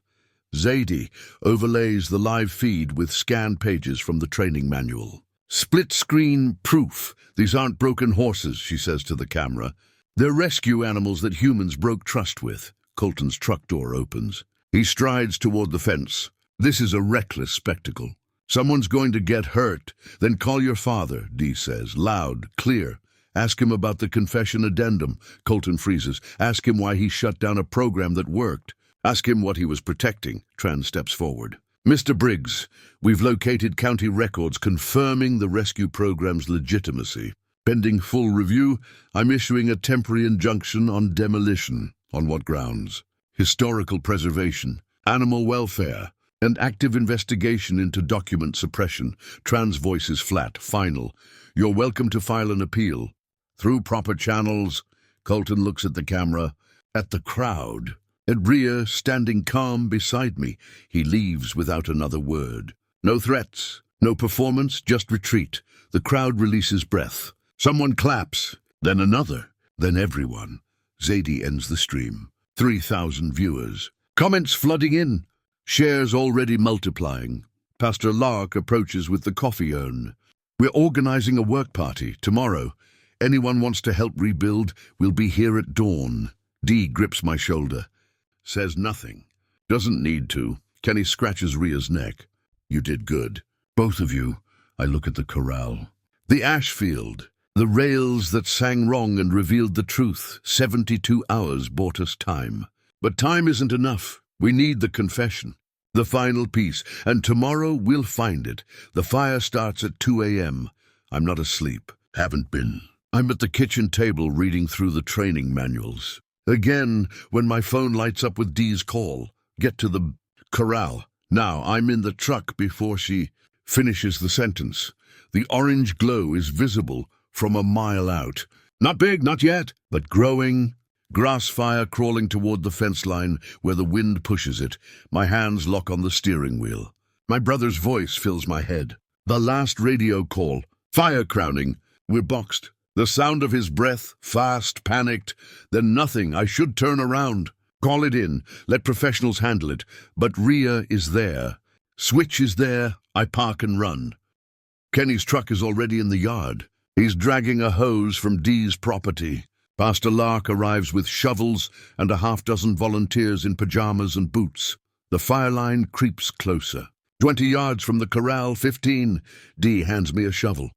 Zadie overlays the live feed with scanned pages from the training manual. Split-screen proof. These aren't broken horses, she says to the camera. They're rescue animals that humans broke trust with. Colton's truck door opens. He strides toward the fence. This is a reckless spectacle. Someone's going to get hurt. Then call your father, Dee says, loud, clear. Ask him about the confession addendum. Colton freezes. Ask him why he shut down a program that worked. Ask him what he was protecting. Tran steps forward. Mr. Briggs, we've located county records confirming the rescue program's legitimacy. Pending full review, I'm issuing a temporary injunction on demolition. On what grounds? Historical preservation, animal welfare, and active investigation into document suppression. Tran's voice is flat, final. You're welcome to file an appeal. Through proper channels. Colton looks at the camera, at the crowd, at Rhea standing calm beside me. He leaves without another word. No threats, no performance, just retreat. The crowd releases breath. Someone claps, then another, then everyone. Zadie ends the stream. 3,000 viewers. Comments flooding in. Shares already multiplying. Pastor Lark approaches with the coffee urn. We're organizing a work party tomorrow. Anyone wants to help rebuild, we'll be here at dawn. Dee grips my shoulder. Says nothing. Doesn't need to. Kenny scratches Rhea's neck. You did good. Both of you. I look at the corral. The ash field. The rails that sang wrong and revealed the truth. 72 hours bought us time. But time isn't enough. We need the confession. The final piece. And tomorrow we'll find it. The fire starts at 2 a.m. I'm not asleep. Haven't been. I'm at the kitchen table reading through the training manuals. Again, when my phone lights up with Dee's call. Get to the Corral. Now, I'm in the truck before she finishes the sentence. The orange glow is visible from a mile out. Not big, not yet, but growing. Grass fire crawling toward the fence line where the wind pushes it. My hands lock on the steering wheel. My brother's voice fills my head. The last radio call. Fire crowning. We're boxed. The sound of his breath, fast, panicked. Then nothing. I should turn around. Call it in. Let professionals handle it. But Rhea is there. Switch is there. I park and run. Kenny's truck is already in the yard. He's dragging a hose from Dee's property. Pastor Lark arrives with shovels and a half-dozen volunteers in pajamas and boots. The fire line creeps closer. 20 yards from the corral, 15. Dee hands me a shovel.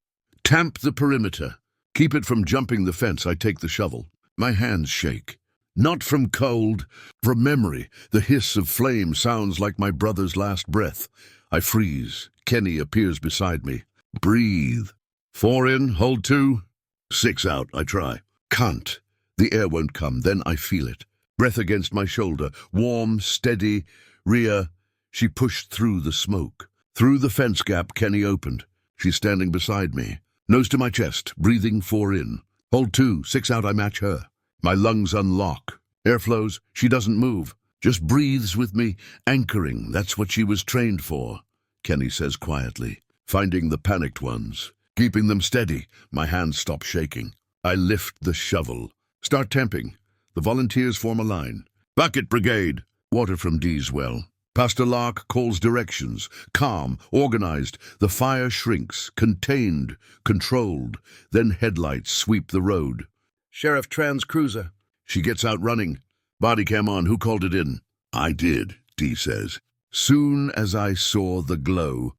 Tamp the perimeter. Keep it from jumping the fence. I take the shovel. My hands shake. Not from cold, from memory. The hiss of flame sounds like my brother's last breath. I freeze. Kenny appears beside me. Breathe. 4 in, hold 2. 6 out, I try. Can't. The air won't come. Then I feel it. Breath against my shoulder. Warm, steady. Rhea. She pushed through the smoke. Through the fence gap Kenny opened. She's standing beside me. Nose to my chest. Breathing 4 in. Hold 2. 6 out, I match her. My lungs unlock. Air flows. She doesn't move. Just breathes with me. Anchoring. That's what she was trained for. Kenny says quietly. Finding the panicked ones. Keeping them steady. My hands stop shaking. I lift the shovel. Start temping. The volunteers form a line. Bucket brigade. Water from Dee's well. Pastor Lark calls directions. Calm, organized. The fire shrinks. Contained. Controlled. Then headlights sweep the road. Sheriff Tran's cruiser. She gets out running. Body cam on. Who called it in? I did, Dee says. Soon as I saw the glow.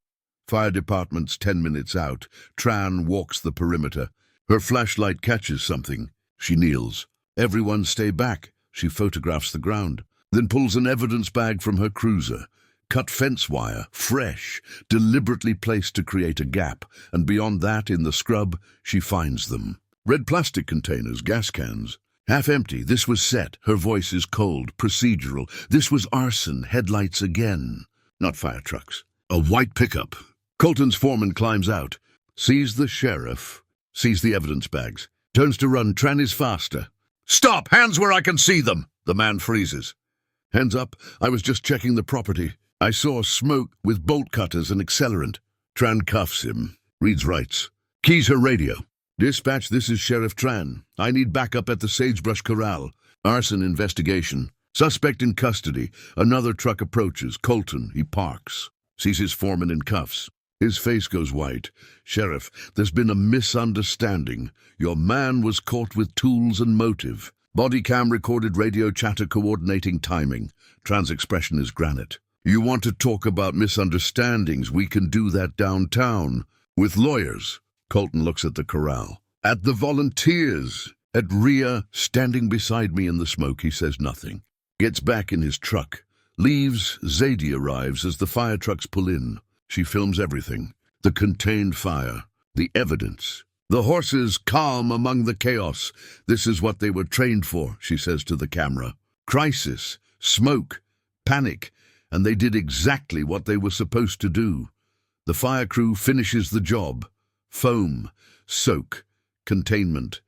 Fire department's 10 minutes out. Tran walks the perimeter. Her flashlight catches something. She kneels. Everyone stay back. She photographs the ground. Then pulls an evidence bag from her cruiser. Cut fence wire, fresh, deliberately placed to create a gap. And beyond that, in the scrub, she finds them. Red plastic containers, gas cans. Half empty. This was set. Her voice is cold, procedural. This was arson. Headlights again. Not fire trucks. A white pickup. Colton's foreman climbs out. Sees the sheriff. Sees the evidence bags. Turns to run. Tran is faster. Stop! Hands where I can see them! The man freezes. Hands up. I was just checking the property. I saw smoke with bolt cutters and accelerant. Tran cuffs him. Reads rights. Keys her radio. Dispatch, this is Sheriff Tran. I need backup at the Sagebrush Corral. Arson investigation. Suspect in custody. Another truck approaches. Colton. He parks. Sees his foreman in cuffs. His face goes white. Sheriff, there's been a misunderstanding. Your man was caught with tools and motive. Body cam recorded radio chatter coordinating timing. Tran's expression is granite. You want to talk about misunderstandings? We can do that downtown. With lawyers. Colton looks at the corral. At the volunteers. At Rhea, standing beside me in the smoke, he says nothing. Gets back in his truck. Leaves. Zadie arrives as the fire trucks pull in. She films everything. The contained fire. The evidence. The horses calm among the chaos. This is what they were trained for, she says to the camera. Crisis. Smoke. Panic. And they did exactly what they were supposed to do. The fire crew finishes the job. Foam. Soak. Containment.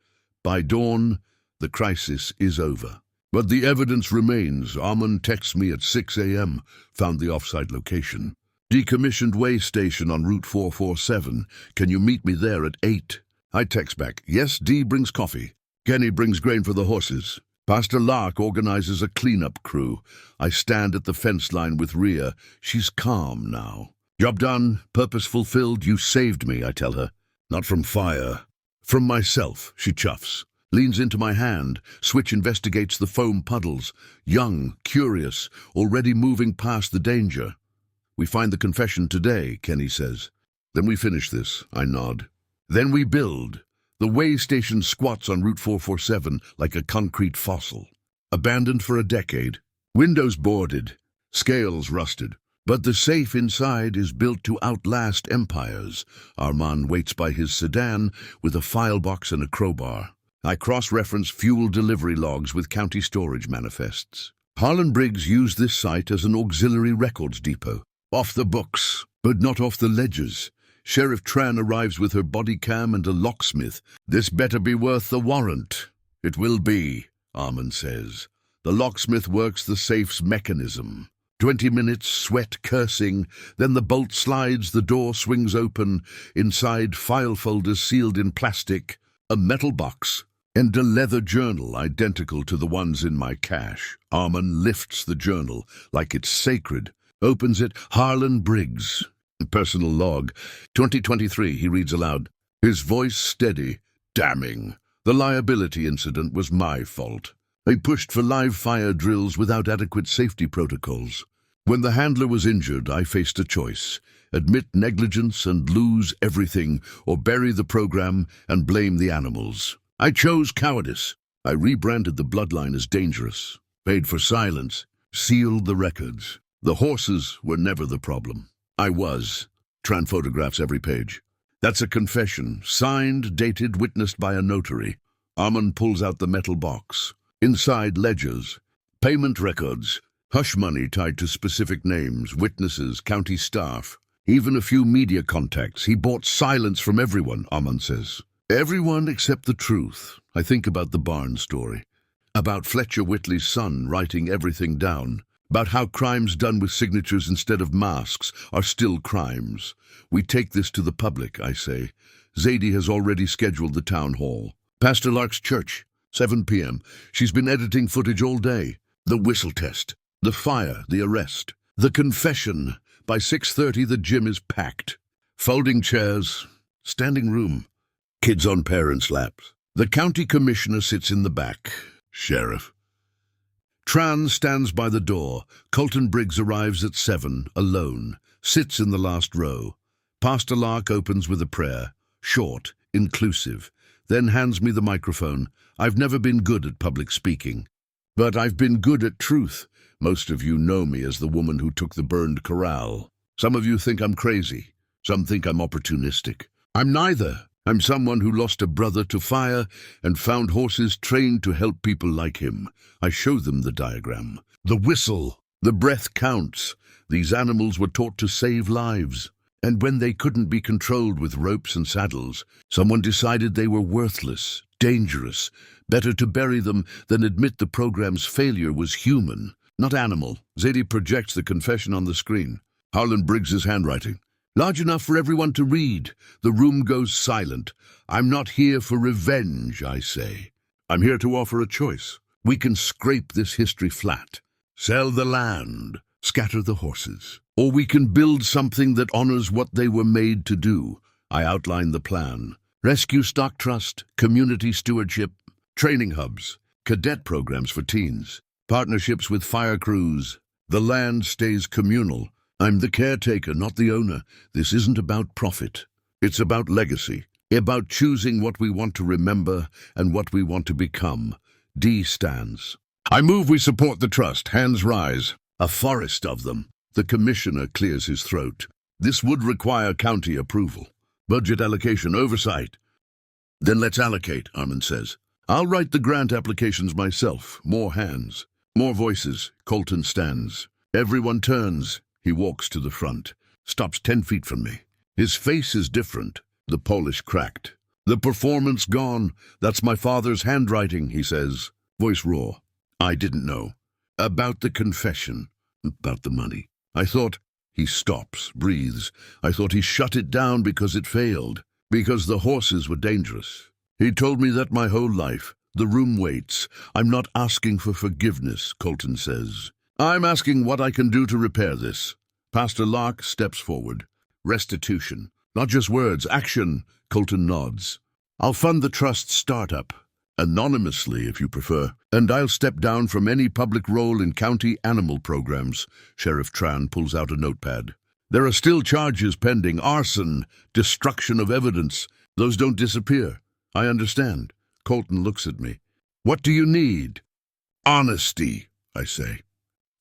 By dawn, the crisis is over. But the evidence remains. Armand texts me at 6 a.m. Found the off-site location. Decommissioned way station on Route 447. Can you meet me there at 8? I text back. Yes, Dee brings coffee. Kenny brings grain for the horses. Pastor Lark organizes a cleanup crew. I stand at the fence line with Rhea. She's calm now. Job done. Purpose fulfilled. You saved me, I tell her. Not from fire. From myself, she chuffs. Leans into my hand. Switch investigates the foam puddles. Young, curious, already moving past the danger. We find the confession today, Kenny says. Then we finish this, I nod. Then we build. The way station squats on Route 447 like a concrete fossil. Abandoned for a decade. Windows boarded. Scales rusted. But the safe inside is built to outlast empires. Armand waits by his sedan with a file box and a crowbar. I cross-reference fuel delivery logs with county storage manifests. Harlan Briggs used this site as an auxiliary records depot. Off the books, but not off the ledgers. Sheriff Tran arrives with her body cam and a locksmith. "This better be worth the warrant." "It will be," Armand says. The locksmith works the safe's mechanism. 20 minutes, sweat, cursing. Then the bolt slides, the door swings open. Inside, file folders sealed in plastic, a metal box, and a leather journal identical to the ones in my cache. Armand lifts the journal like it's sacred, opens it. Harlan Briggs. Personal log. 2023, he reads aloud. His voice steady, damning. The liability incident was my fault. I pushed for live fire drills without adequate safety protocols. When the handler was injured, I faced a choice. Admit negligence and lose everything, or bury the program and blame the animals. I chose cowardice. I rebranded the bloodline as dangerous, paid for silence, sealed the records. The horses were never the problem. I was. Tran photographs every page. That's a confession, signed, dated, witnessed by a notary. Armand pulls out the metal box. Inside, ledgers, payment records, hush money tied to specific names, witnesses, county staff, even a few media contacts. He bought silence from everyone, Armand says. Everyone except the truth. I think about the barn story, about Fletcher Whitley's son writing everything down, about how crimes done with signatures instead of masks are still crimes. We take this to the public, I say. Zadie has already scheduled the town hall. Pastor Lark's church, 7 p.m. She's been editing footage all day. The whistle test, the fire, the arrest, the confession. By 6:30 the gym is packed. Folding chairs, standing room, kids on parents' laps. The county commissioner sits in the back. Sheriff. Tran stands by the door. Colton Briggs arrives at 7, alone, sits in the last row. Pastor Lark opens with a prayer, short, inclusive, then hands me the microphone. I've never been good at public speaking, but I've been good at truth. Most of you know me as the woman who took the burned corral. Some of you think I'm crazy. Some think I'm opportunistic. I'm neither. I'm someone who lost a brother to fire and found horses trained to help people like him. I show them the diagram. The whistle. The breath counts. These animals were taught to save lives. And when they couldn't be controlled with ropes and saddles, someone decided they were worthless, dangerous. Better to bury them than admit the program's failure was human, not animal. Zadie projects the confession on the screen. Harlan Briggs's handwriting. Large enough for everyone to read. The room goes silent. I'm not here for revenge, I say. I'm here to offer a choice. We can scrape this history flat. Sell the land. Scatter the horses. Or we can build something that honors what they were made to do. I outline the plan. Rescue stock trust, community stewardship, training hubs, cadet programs for teens, partnerships with fire crews. The land stays communal. I'm the caretaker, not the owner. This isn't about profit. It's about legacy, about choosing what we want to remember and what we want to become. D stands. I move we support the trust. Hands rise. A forest of them. The commissioner clears his throat. This would require county approval. Budget allocation oversight. Then let's allocate, Armand says. I'll write the grant applications myself. More hands. More voices. Colton stands. Everyone turns. He walks to the front. Stops 10 feet from me. His face is different. The polish cracked. The performance gone. That's my father's handwriting, he says. Voice raw. I didn't know. About the confession. About the money. I thought. He stops, breathes. I thought he shut it down because it failed. Because the horses were dangerous. He told me that my whole life. The room waits. I'm not asking for forgiveness, Colton says. I'm asking what I can do to repair this. Pastor Lark steps forward. Restitution. Not just words, action. Colton nods. I'll fund the trust's startup. Anonymously, if you prefer. And I'll step down from any public role in county animal programs. Sheriff Tran pulls out a notepad. There are still charges pending. Arson. Destruction of evidence. Those don't disappear. I understand. Colton looks at me. What do you need? Honesty, I say.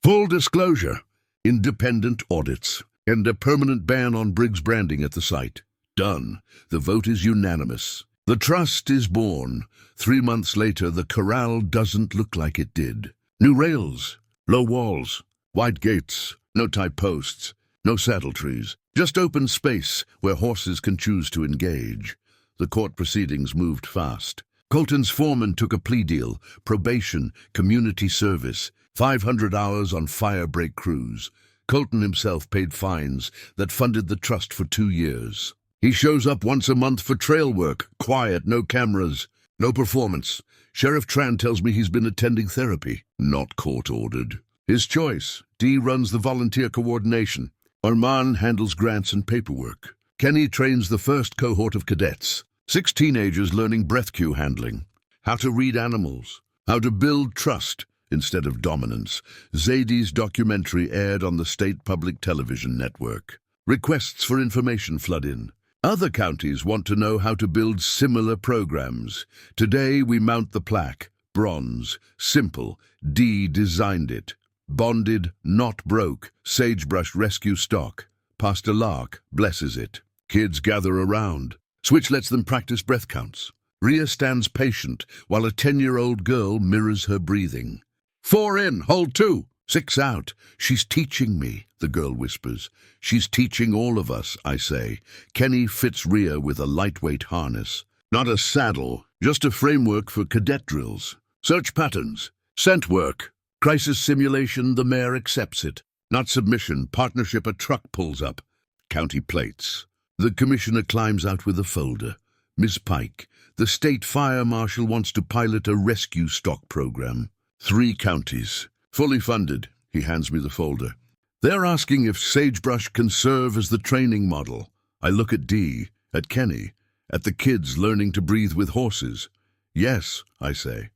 Full disclosure, independent audits, and a permanent ban on Briggs branding at the site. Done. The vote is unanimous. The trust is born. 3 months later, the corral doesn't look like it did. New rails, Low walls, wide gates, no tie posts, no saddle trees, just open space where horses can choose to engage. The court proceedings moved fast. Colton's foreman took a plea deal, probation, community service, 500 hours on fire break crews. Colton himself paid fines that funded the trust for 2 years. He shows up once a month for trail work, quiet, no cameras, no performance. Sheriff Tran tells me he's been attending therapy, not court-ordered. His choice. Dee runs the volunteer coordination. Armand handles grants and paperwork. Kenny trains the first cohort of cadets. 6 teenagers learning breath cue handling, how to read animals, how to build trust instead of dominance. Zadie's documentary aired on the state public television network. Requests for information flood in. Other counties want to know how to build similar programs. Today we mount the plaque. Bronze. Simple. Dee designed it. Bonded, not broke. Sagebrush rescue stock. Pastor Lark blesses it. Kids gather around. Switch lets them practice breath counts. Rhea stands patient while a 10-year-old girl mirrors her breathing. 4 in, hold 2, 6 out. She's teaching me, the girl whispers. She's teaching all of us, I say. Kenny fits Rhea with a lightweight harness. Not a saddle, just a framework for cadet drills. Search patterns, scent work, crisis simulation, the mayor accepts it. Not submission, partnership, a truck pulls up. County plates. The commissioner climbs out with a folder. Miss Pike, the state fire marshal wants to pilot a rescue stock program. 3 counties. Fully funded. He hands me the folder. They're asking if Sagebrush can serve as the training model. I look at Dee, at Kenny, at the kids learning to breathe with horses. Yes, I say.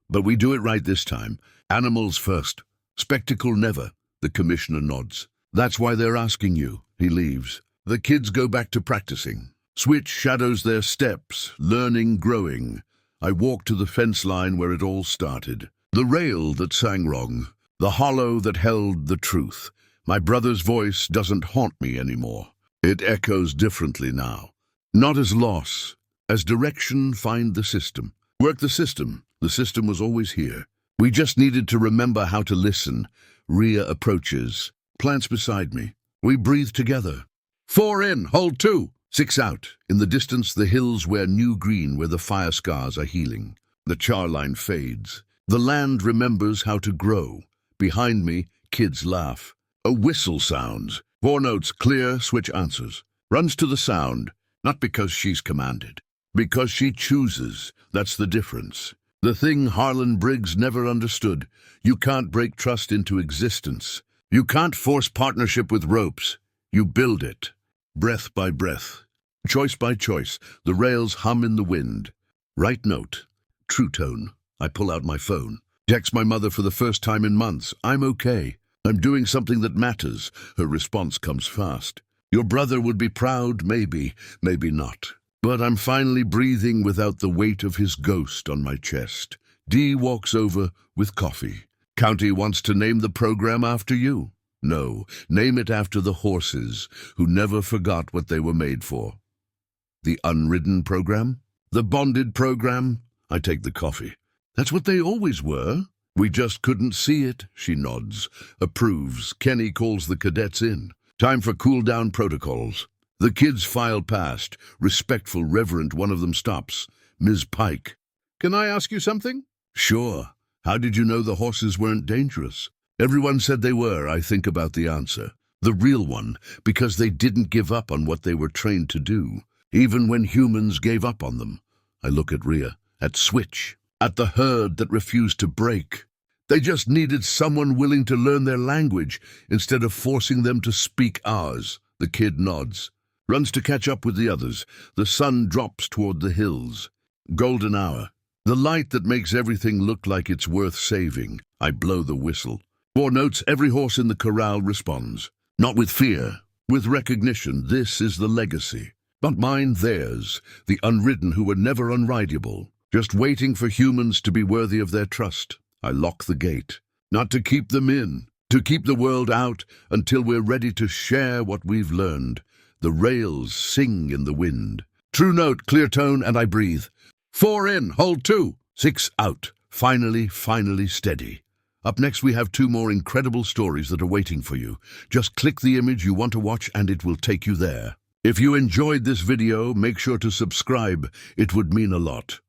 But we do it right this time. Animals first. Spectacle never. The commissioner nods. That's why they're asking you. He leaves. The kids go back to practicing. Switch shadows their steps, learning, growing. I walk to the fence line where it all started. The rail that sang wrong. The hollow that held the truth. My brother's voice doesn't haunt me anymore. It echoes differently now. Not as loss, as direction. Find the system. Work the system. The system was always here. We just needed to remember how to listen. Rhea approaches. Plants beside me. We breathe together. 4 in, hold 2, 6 out. In the distance, the hills wear new green where the fire scars are healing. The char line fades. The land remembers how to grow. Behind me, kids laugh. A whistle sounds. 4 notes, clear, Switch answers. Runs to the sound, not because she's commanded. Because she chooses. That's the difference. The thing Harlan Briggs never understood. You can't break trust into existence. You can't force partnership with ropes. You build it. Breath by breath. Choice by choice. The rails hum in the wind. Right note. True tone. I pull out my phone. Text my mother for the first time in months. I'm okay. I'm doing something that matters. Her response comes fast. Your brother would be proud, maybe, maybe not. But I'm finally breathing without the weight of his ghost on my chest. Dee walks over with coffee. County wants to name the program after you. No, name it after the horses who never forgot what they were made for. The unridden program? The bonded program? I take the coffee. That's what they always were. We just couldn't see it, she nods, approves. Kenny calls the cadets in. Time for cool-down protocols. The kids file past, respectful, reverent. One of them stops. Ms. Pike. Can I ask you something? Sure. How did you know the horses weren't dangerous? Everyone said they were. I think about the answer. The real one, because they didn't give up on what they were trained to do, even when humans gave up on them. I look at Rhea, at Switch, at the herd that refused to break. They just needed someone willing to learn their language instead of forcing them to speak ours. The kid nods, runs to catch up with the others. The sun drops toward the hills. Golden hour. The light that makes everything look like it's worth saving. I blow the whistle. 4 notes, every horse in the corral responds. Not with fear, with recognition. This is the legacy. Not mine, theirs. The unridden who were never unrideable. Just waiting for humans to be worthy of their trust. I lock the gate. Not to keep them in, to keep the world out until we're ready to share what we've learned. The rails sing in the wind. True note, clear tone, and I breathe. 4 in, hold 2, 6 out. Finally steady. Up next, we have two more incredible stories that are waiting for you. Just click the image you want to watch and it will take you there. If you enjoyed this video, make sure to subscribe. It would mean a lot.